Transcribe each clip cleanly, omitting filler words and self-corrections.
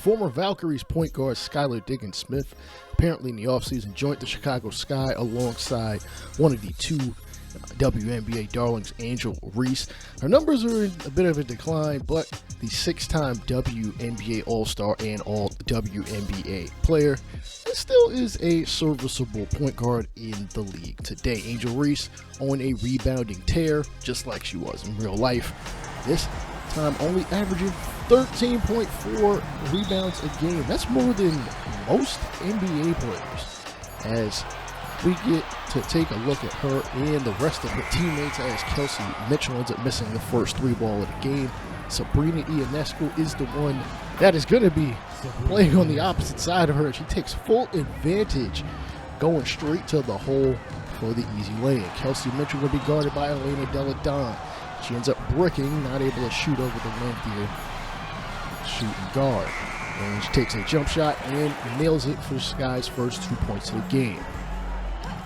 Former Valkyries point guard Skylar Diggins-Smith apparently in the offseason joined the Chicago Sky alongside one of the two WNBA darlings, Angel Reese. Her numbers are in a bit of a decline, but the six-time WNBA All-Star and All-WNBA player still is a serviceable point guard in the league today. Angel Reese on a rebounding tear, just like she was in real life. This time only averaging 13.4 rebounds a game. That's more than most NBA players. As we get to take a look at her and the rest of her teammates, as Kelsey Mitchell ends up missing the first three ball of the game. Sabrina Ionescu is the one that is going to be playing on the opposite side of her. She takes full advantage, going straight to the hole for the easy lay-in. Kelsey Mitchell will be guarded by Elena Delle Donne. She ends up bricking, not able to shoot over the lengthier shooting guard. And she takes a jump shot and nails it for Sky's first 2 points of the game.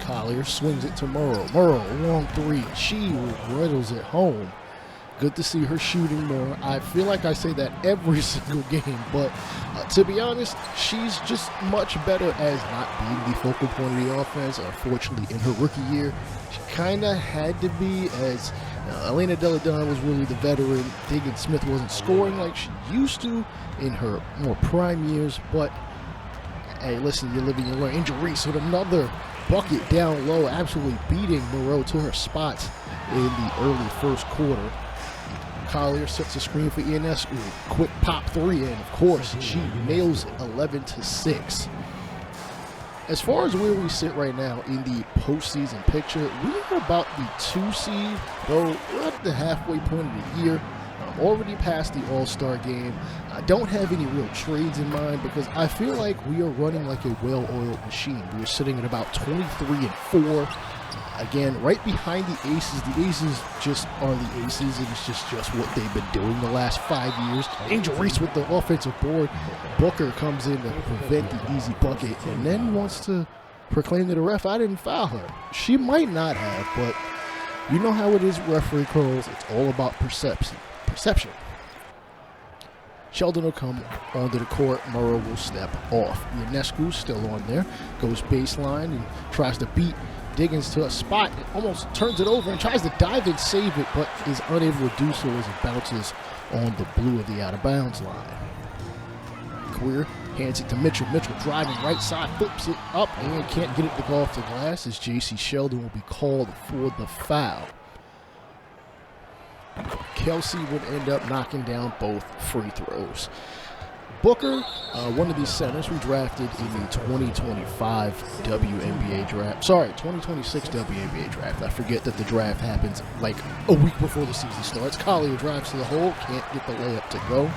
Collier swings it to Murrow. Murrow, long three. She riddles it home. Good to see her shooting more. I feel like I say that every single game, but to be honest, she's just much better as not being the focal point of the offense. Unfortunately, in her rookie year, she kind of had to be, as Elena Delle Donne was really the veteran. Diggins-Smith wasn't scoring like she used to in her more prime years, but hey, listen, you're living, you learn. Angel Reese with another bucket down low, absolutely beating Moreau to her spots in the early first quarter. Collier sets a screen for Ionescu. Quick pop three, and of course, she nails it, 11-6. As far as where we sit right now in the postseason picture, we are about the 2 seed, though we're at the halfway point of the year. Already past the All-Star game. I don't have any real trades in mind because I feel like we are running like a well-oiled machine. We are sitting at about 23-4. Again, right behind the Aces. The Aces just are the Aces, and it's just what they've been doing the last 5 years. Angel Reese with the offensive board. Booker comes in to prevent the easy bucket and then wants to proclaim to the ref, I didn't foul her. She might not have, but you know how it is, referee calls. It's all about perception. Sheldon will come onto the court. Murrow will step off. Ionescu still on there. Goes baseline and tries to beat Diggins to a spot. It almost turns it over and tries to dive and save it, but is unable to do so as it bounces on the blue of the out-of-bounds line. Queer hands it to Mitchell. Mitchell driving right side, flips it up and can't get it to go off the glass as J.C. Sheldon will be called for the foul. Kelsey would end up knocking down both free throws. Booker, one of these centers we drafted in the 2025 WNBA draft. Sorry, 2026 WNBA draft. I forget that the draft happens like a week before the season starts. Collier drives to the hole, can't get the layup to go.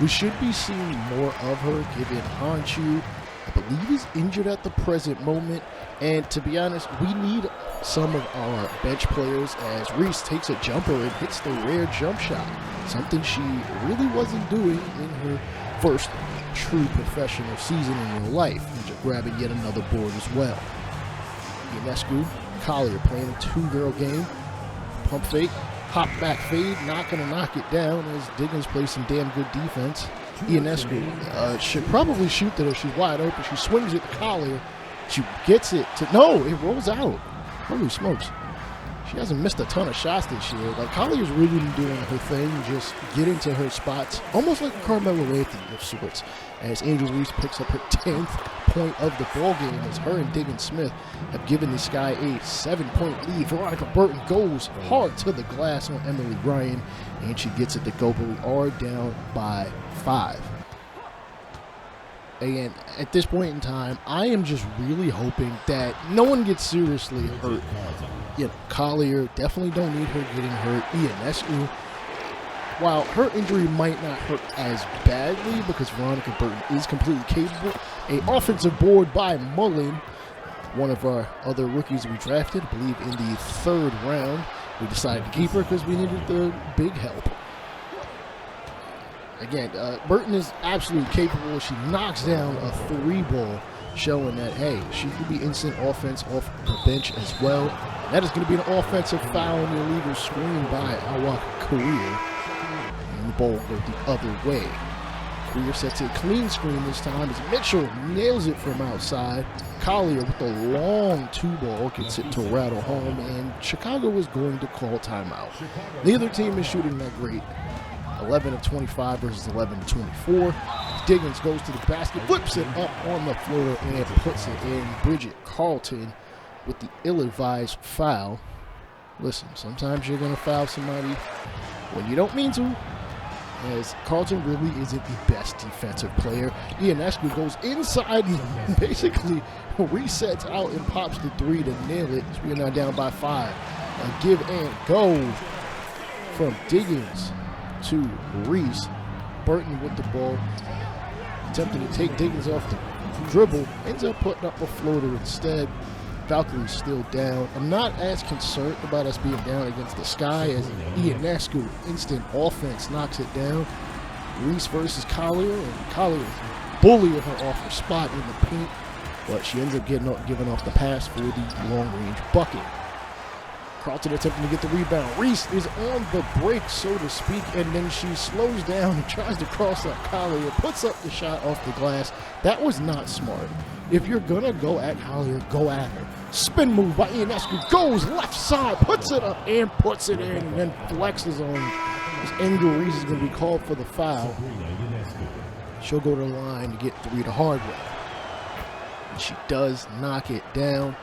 We should be seeing more of her, given Hanchu, I believe, is injured at the present moment. And to be honest, we need some of our bench players as Reese takes a jumper and hits the rare jump shot, something she really wasn't doing in her first true professional season in real life, and grabbing yet another board as well. Ionescu, Collier playing a two-girl game. Pump fake, hop back fade, not going to knock it down as Diggins plays some damn good defense. Ionescu should probably shoot that if she's wide open. She swings it to Collier. She gets it to, no, it rolls out. Holy smokes. She hasn't missed a ton of shots this year. Like, Collier's really been doing her thing, just getting to her spots, almost like Carmelo Anthony of sorts, as Angel Reese picks up her 10th point of the ballgame as her and Diggins-Smith have given the Sky a 7-point lead. Veronica Burton goes hard to the glass on Emily Ryan, and she gets it to go, but we are down by 5. And at this point in time, I am just really hoping that no one gets seriously hurt. You know, Collier, definitely don't need her getting hurt. Ionescu, while her injury might not hurt as badly because Veronica Burton is completely capable, an offensive board by Mullen, one of our other rookies we drafted, I believe in the 3rd round. We decided to keep her because we needed the big help. Again, Burton is absolutely capable. She knocks down a 3-ball, showing that, hey, she could be instant offense off the bench as well. And that is going to be an offensive foul and an illegal screen by Awak Career. And the ball goes the other way. Weir sets a clean screen this time as Mitchell nails it from outside. Collier with a long 2-ball gets it to rattle home, and Chicago is going to call timeout. Neither team is shooting that great. 11 of 25 versus 11 of 24. Diggins goes to the basket, flips it up on the floor, and puts it in. Bridget Carlton with the ill-advised foul. Listen, sometimes you're going to foul somebody when you don't mean to, as Carlton really isn't the best defensive player. Ionescu goes inside and basically resets out and pops the 3 to nail it. So we're now down by 5. A give and go from Diggins to Reese. Burton with the ball, attempting to take Diggins off the dribble, ends up putting up a floater instead. Valkyries still down. I'm not as concerned about us being down against the Sky as Ionescu instant offense knocks it down. Reese versus Collier, and Collier is bullying her off her spot in the paint, but she ends up giving off the pass for the long-range bucket. Carlton attempting to get the rebound. Reese is on the break, so to speak, and then she slows down and tries to cross up Collier, puts up the shot off the glass. That was not smart. If you're going to go at Collier, go at her. Spin move by Ionescu, goes left side, puts it up and puts it in, and then flexes on this Angel. Reese is going to be called for the foul. She'll go to the line to get 3 the hard way. And she does knock it down.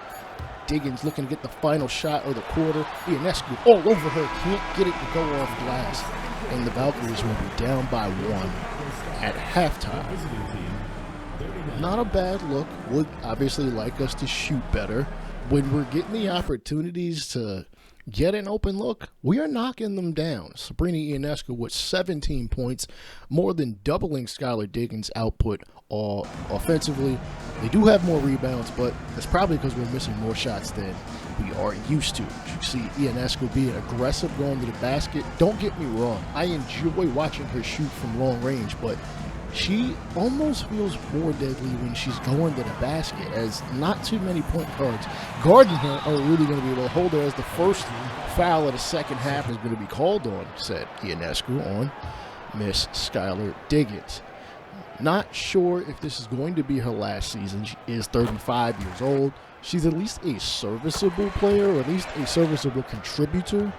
Diggins looking to get the final shot of the quarter. Ionescu all over her, can't get it to go off glass. And the Valkyries will be down by 1 at halftime. Not a bad look. Would obviously like us to shoot better. When we're getting the opportunities to get an open look, we are knocking them down. Sabrina Ionescu with 17 points, more than doubling Skylar Diggins' output all offensively. They do have more rebounds, but that's probably because we're missing more shots than we are used to. You see Ionescu being aggressive going to the basket. Don't get me wrong, I enjoy watching her shoot from long range, but she almost feels more deadly when she's going to the basket, as not too many point guards guarding her are really going to be able to hold her, as the first foul of the second half is going to be called on, said Ionescu, on Miss Skylar Diggins. Not sure if this is going to be her last season. She is 35 years old. She's at least a serviceable player, or at least a serviceable contributor.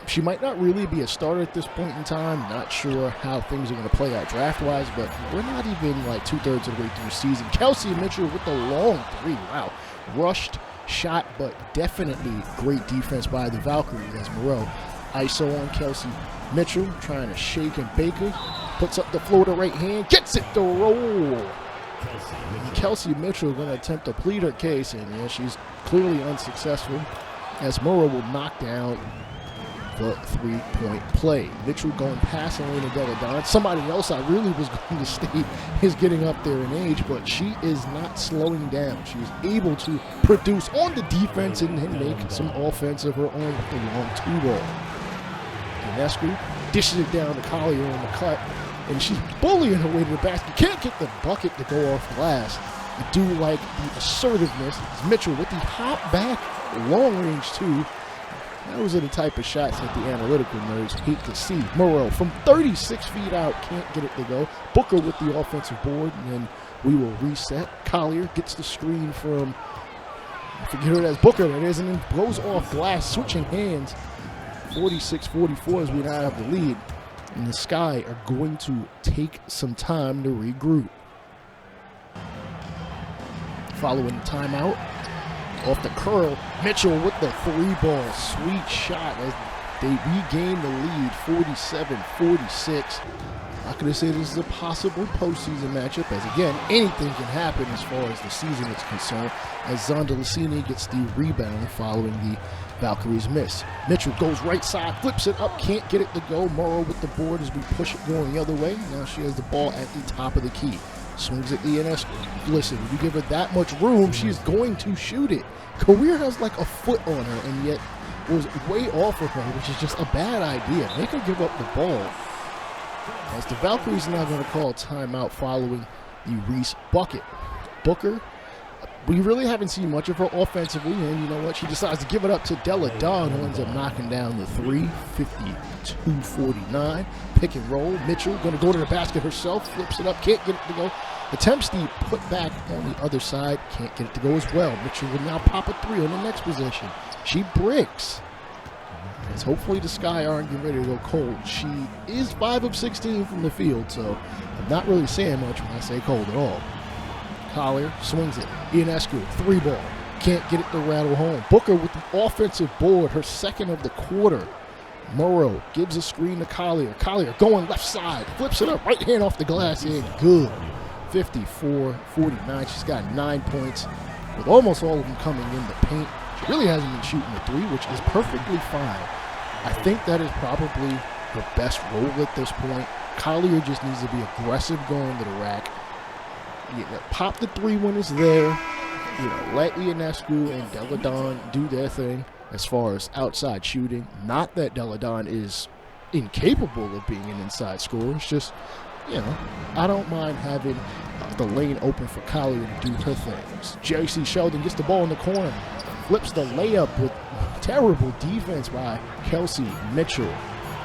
She might not really be a starter at this point in time. Not sure how things are going to play out draft-wise, but we're not even like 2/3 of the way through the season. Kelsey Mitchell with the long 3. Wow. Rushed shot, but definitely great defense by the Valkyries as Moreau ISO on Kelsey Mitchell, trying to shake and bake her. Puts up the floater right hand, gets it to roll. And Kelsey Mitchell going to attempt to plead her case, and yeah, she's clearly unsuccessful, as Moreau will knock down the 3-point play. Mitchell going past Elena Deladon. Somebody else I really was going to state is getting up there in age, but she is not slowing down. She's able to produce on the defense and make some offense of her own with the long 2-ball. Ionescu dishes it down to Collier on the cut, and she's bullying her way to the basket. Can't get the bucket to go off glass. I do like the assertiveness. Mitchell with the hop back, long range 2. Those are the type of shots that the analytical nerds hate to see. Moreau from 36 feet out, can't get it to go. Booker with the offensive board, and then we will reset. Collier gets the screen from, I forget who that is, Booker that is, and then goes off glass, switching hands. 46-44 as we now have the lead. And the Sky are going to take some time to regroup. Following the timeout, off the curl, Mitchell with the 3-ball, sweet shot as they regain the lead, 47-46. I'm not going to say this is a possible postseason matchup, as again, anything can happen as far as the season is concerned, as Zonda Lucini gets the rebound following the Valkyries miss. Mitchell goes right side, flips it up, can't get it to go. Morrow with the board as we push it going the other way. Now she has the ball at the top of the key. Swings at Ionescu. Listen, if you give her that much room, she's going to shoot it. Career has like a foot on her, and yet was way off of her, which is just a bad idea. Make her give up the ball. As the Valkyries are now going to call a timeout following the Reese bucket. Booker We really haven't seen much of her offensively, and you know what? She decides to give it up to Della Don, who ends up knocking down the three, 52-49. Pick and roll. Mitchell going to go to the basket herself, flips it up, can't get it to go. Attempts the put back on the other side, can't get it to go as well. Mitchell will now pop a three on the next possession. She bricks. As hopefully the Sky aren't getting ready to go cold. She is 5 of 16 from the field, so I'm not really saying much when I say cold at all. Collier swings it. Ionescu, three ball. Can't get it to rattle home. Booker with the offensive board, her second of the quarter. Morrow gives a screen to Collier. Collier going left side. Flips it up, right hand off the glass and good. 54-49. She's got 9 points, with almost all of them coming in the paint. She really hasn't been shooting the three, which is perfectly fine. I think that is probably her best role at this point. Collier just needs to be aggressive going to the rack. Pop the three when it's there. Let Ionescu and Della Don do their thing as far as outside shooting. Not that Della Don is incapable of being an inside scorer. It's just, I don't mind having the lane open for Collier to do her things. J.C. Sheldon gets the ball in the corner. Flips the layup with terrible defense by Kelsey Mitchell.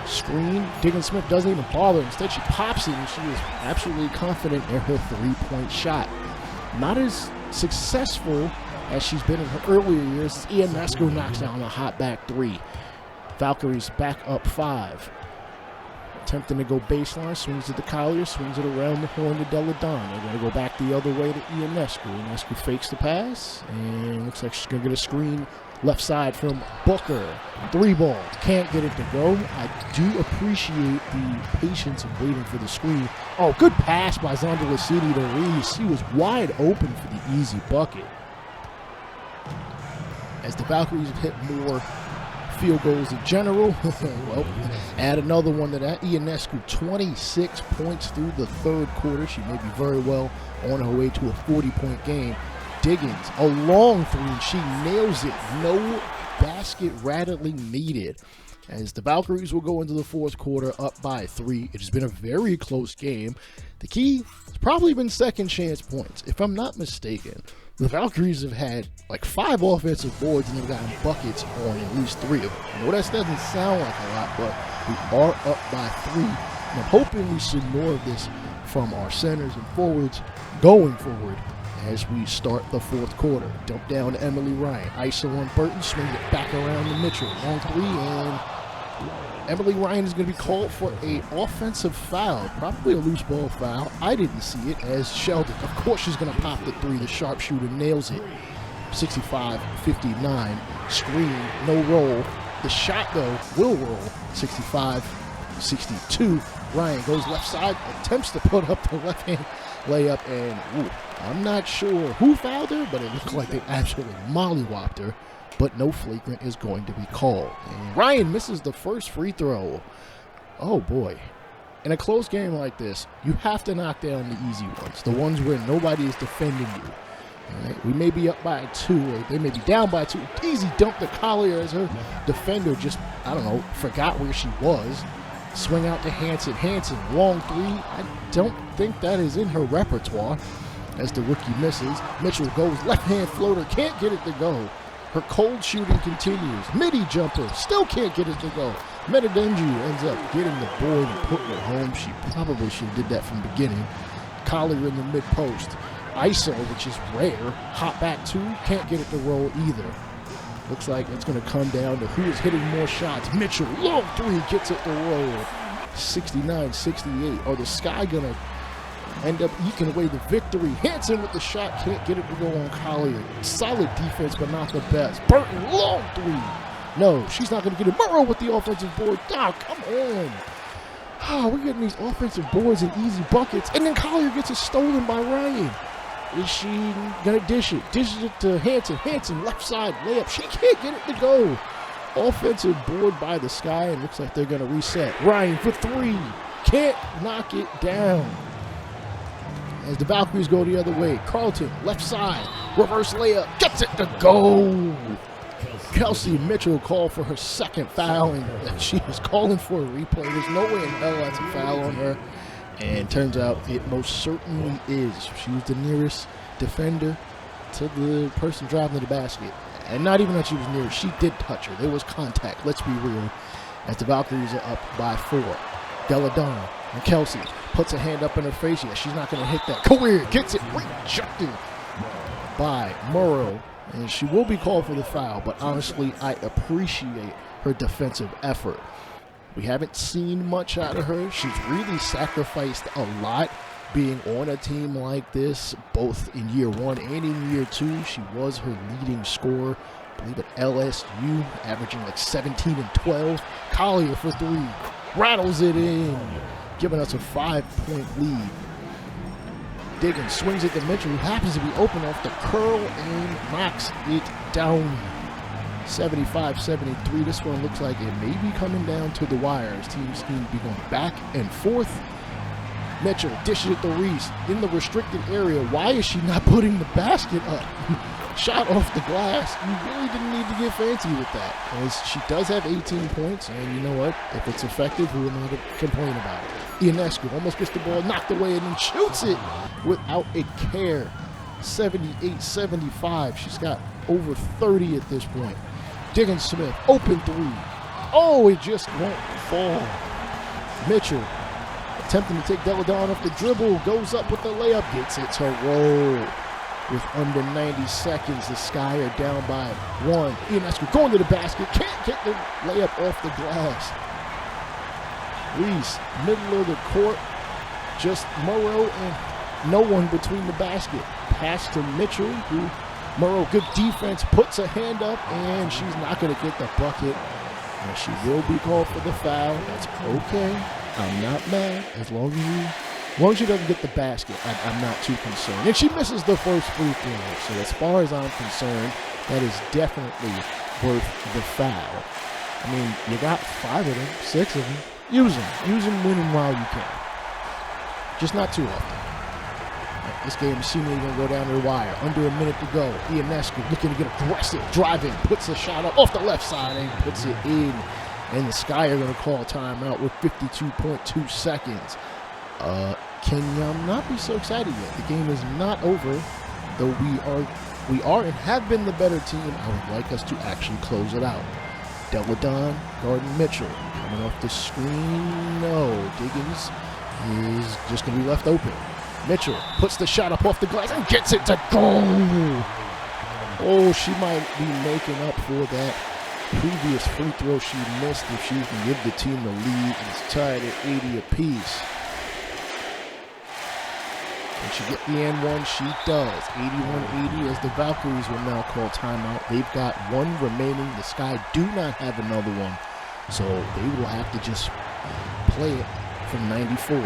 Screen. Diggins-Smith doesn't even bother. Instead, she pops it, and she is absolutely confident in her three-point shot. Not as successful as she's been in her earlier years. Ionescu knocks down a hot back three. Valkyries back up 5. Attempting to go baseline, swings it to Collier, swings it around the horn to Della Don. They're going to go back the other way to Ionescu. Ionescu fakes the pass, and looks like she's going to get a screen left side from Booker. Three ball, can't get it to go. I do appreciate the patience of waiting for the screen. Oh, good pass by Zonda City to Reese. She was wide open for the easy bucket. As the Valkyries have hit more field goals in general, well, add another one to that. Ionescu, 26 points through the third quarter. She may be very well on her way to a 40-point game. Diggins, a long three, and she nails it. No basket rattling needed. As the Valkyries will go into the fourth quarter up by 3. It has been a very close game. The key has probably been second chance points. If I'm not mistaken, the Valkyries have had like 5 offensive boards and they've gotten buckets on at least 3 of them. I know that doesn't sound like a lot, but we are up by 3. And I'm hoping we see more of this from our centers and forwards going forward as we start the fourth quarter. Dump down to Emily Ryan. ISO on Burton, swing it back around to Mitchell. Long three, and Emily Ryan is going to be called for an offensive foul, probably a loose ball foul. I didn't see it, as Sheldon, of course she's going to pop the three. The sharpshooter nails it. 65-59, screen, no roll. The shot, though, will roll. 65-62. Ryan goes left side, attempts to put up the left-hand layup, and I'm not sure who fouled her, but it looked like they absolutely mollywopped her. But no flagrant is going to be called. And Ryan misses the first free throw. Oh, boy. In a close game like this, you have to knock down the easy ones, the ones where nobody is defending you. All right? We may be up by 2, or they may be down by 2. Easy dump to Collier as her defender just, forgot where she was. Swing out to Hanson. Hanson, long three. I don't think that is in her repertoire as the rookie misses. Mitchell goes left-hand floater. Can't get it to go. Her cold shooting continues. Midi jumper. Still can't get it to go. Metadenju ends up getting the board and putting it home. She probably should have did that from the beginning. Collier in the mid-post. ISO, which is rare. Hot back 2. Can't get it to roll either. Looks like it's going to come down to who is hitting more shots. Mitchell, long three, gets it to roll. 69-68. Are the Sky going to end up eking away the victory? Hanson with the shot, can't get it to go on Collier. Solid defense, but not the best. Burton, long three. No, she's not going to get it. Morrow with the offensive board. Oh, come on. We're getting these offensive boards and easy buckets. And then Collier gets it stolen by Ryan. Is she going to dish it? Dishes it to Hanson. Hanson, left side layup. She can't get it to go. Offensive board by the Sky, and looks like they're going to reset. Ryan for 3. Can't knock it down. As the Valkyries go the other way. Carlton, left side. Reverse layup. Gets it to go. Kelsey Mitchell called for her second foul, and she was calling for a replay. There's no way in hell that's a foul on her. And turns out it most certainly is. She was the nearest defender. to the person driving to the basket. And not even that she was near, she did touch her. There was contact, let's be real, as the Valkyries are up by 4. Delle Donne and Kelsey puts a hand up in her face. Yeah, she's not going to hit that. Career gets it rejected by Morrow. And she will be called for the foul, but honestly, I appreciate her defensive effort. We haven't seen much out of her. She's really sacrificed a lot being on a team like this, both in year 1 and in year 2. She was her leading scorer, I believe at LSU, averaging like 17 and 12. Collier for 3, rattles it in, giving us a 5-point lead. Diggins swings it to Mitchell, who happens to be open off the curl and knocks it down. 75-73. This one looks like it may be coming down to the wire as teams seem to be going back and forth. Mitchell dishes it to Reese in the restricted area. Why is she not putting the basket up? Shot off the glass. You really didn't need to get fancy with that, as she does have 18 points, and you know what? If it's effective, who am I to complain about it? Ionescu almost gets the ball knocked away and then shoots it without a care. 78-75. She's got over 30 at this point. Diggins-Smith, open 3. Oh, it just won't fall. Mitchell attempting to take Delle Donne off the dribble, goes up with the layup, gets it to roll. With under 90 seconds, the Sky are down by 1. Ionescu going to the basket, can't get the layup off the glass. Reese, middle of the court, just Morrow and no one between the basket. Pass to Mitchell, who Morrow, good defense, puts a hand up, and she's not going to get the bucket. And she will be called for the foul. That's okay. I'm not mad as long as she doesn't get the basket. I'm not too concerned. And she misses the first free throw. So as far as I'm concerned, that is definitely worth the foul. I mean, you got 5 of them, 6 of them. Use them. Use them when and while you can. Just not too often. This game is seemingly going to go down to the wire. Under a minute to go. Ionescu looking to get aggressive. Driving. Puts a shot up off the left side and puts it in. And the Sky are going to call a timeout with 52.2 seconds. Can not be so excited yet. The game is not over, though we are and have been the better team. I would like us to actually close it out. Delle Donne guarding Mitchell. Coming off the screen. No. Diggins is just going to be left open. Mitchell puts the shot up off the glass and gets it to go. Oh, she might be making up for that previous free throw she missed if she can give the team the lead. It's tied at 80 apiece. Can she get the N1? She does. 81-80 as the Valkyries will now call timeout. They've got 1 remaining. The Sky do not have another one, so they will have to just play it from 94.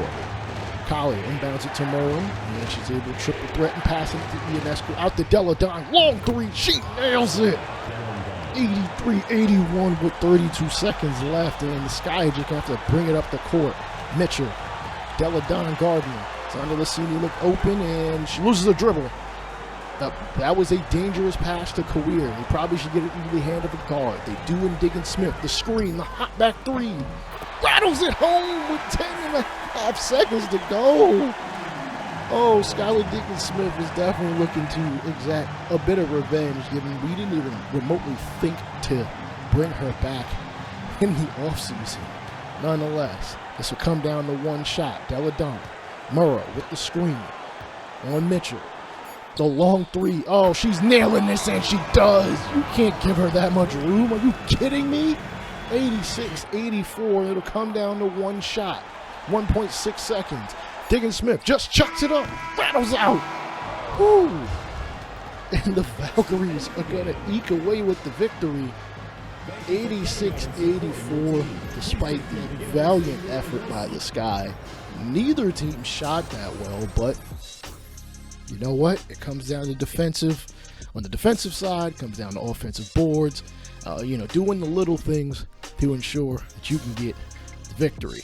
Collier inbounds it to Morrow, and she's able to triple threat and pass it to Ionescu. Out to Delle Donne. Long 3. She nails it. 83-81 with 32 seconds left, and the Sky just have to bring it up the court. Mitchell, Delle Donne Gardner. Sandra Lassini looked open, and she loses a dribble. That was a dangerous pass to Career. They probably should get it into the hand of a guard. They do in Diggins-Smith. The screen, the hot back 3. Rattles it home with 10.5 seconds to go. Oh, Skylar Diggins-Smith is definitely looking to exact a bit of revenge, given we didn't even remotely think to bring her back in the offseason. Nonetheless, this will come down to 1 shot. Delle Donne. Morrow with the screen on Mitchell. The long 3. Oh, she's nailing this, and she does. You can't give her that much room. Are you kidding me? 86-84. It'll come down to 1 shot. 1.6 seconds. Diggins-Smith just chucks it up. Rattles out. Woo. And the Valkyries are going to eke away with the victory. 86-84, despite the valiant effort by the Sky. Neither team shot that well, but you know what? It comes down to defensive. On the defensive side, it comes down to offensive boards. Doing the little things to ensure that you can get the victory.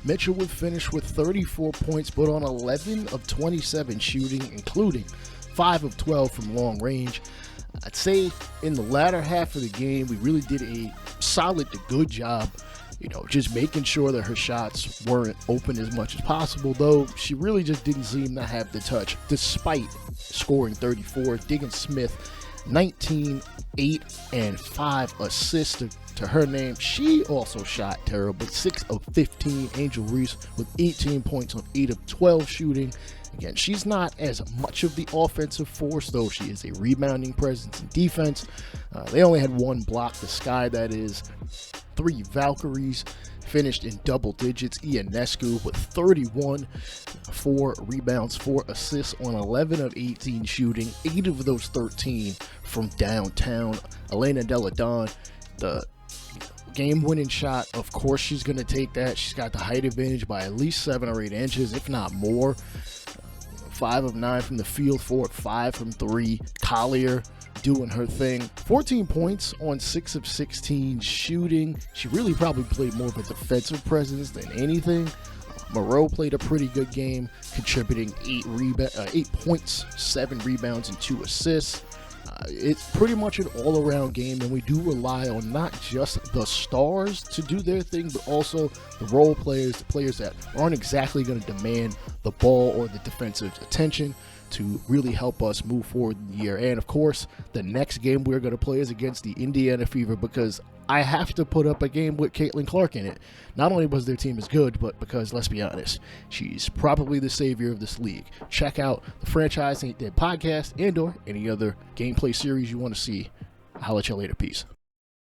Mitchell would finish with 34 points, but on 11 of 27 shooting, including 5 of 12 from long range. I'd say in the latter half of the game, we really did a solid to good job just making sure that her shots weren't open as much as possible, though she really just didn't seem to have the touch, despite scoring 34. Diggins-Smith, 19, 8, and 5 assists to her name. She also shot terrible, 6 of 15. Angel Reese with 18 points on 8 of 12 shooting. Again, she's not as much of the offensive force, though she is a rebounding presence in defense. They only had 1 block, the Sky that is. 3 Valkyries finished in double digits. Ionescu with 31, 4 rebounds, 4 assists on 11 of 18 shooting, 8 of those 13 from downtown. Elena Deladon, the game-winning shot, of course she's going to take that. She's got the height advantage by at least 7 or 8 inches, if not more. 5 of 9 from the field, 4 of 5 from 3. Collier doing her thing. 14 points on 6 of 16 shooting. She really probably played more of a defensive presence than anything. Moreau played a pretty good game, contributing 8 points, 7 rebounds, and 2 assists. It's pretty much an all-around game, and we do rely on not just the stars to do their thing, but also the role players, the players that aren't exactly going to demand the ball or the defensive attention to really help us move forward in the year. And of course, the next game we're going to play is against the Indiana Fever, because I have to put up a game with Caitlin Clark in it. Not only was their team as good, but because, let's be honest, she's probably the savior of this league. Check out the Franchise Ain't Dead podcast and or any other gameplay series you want to see. I'll holla at you later. Peace.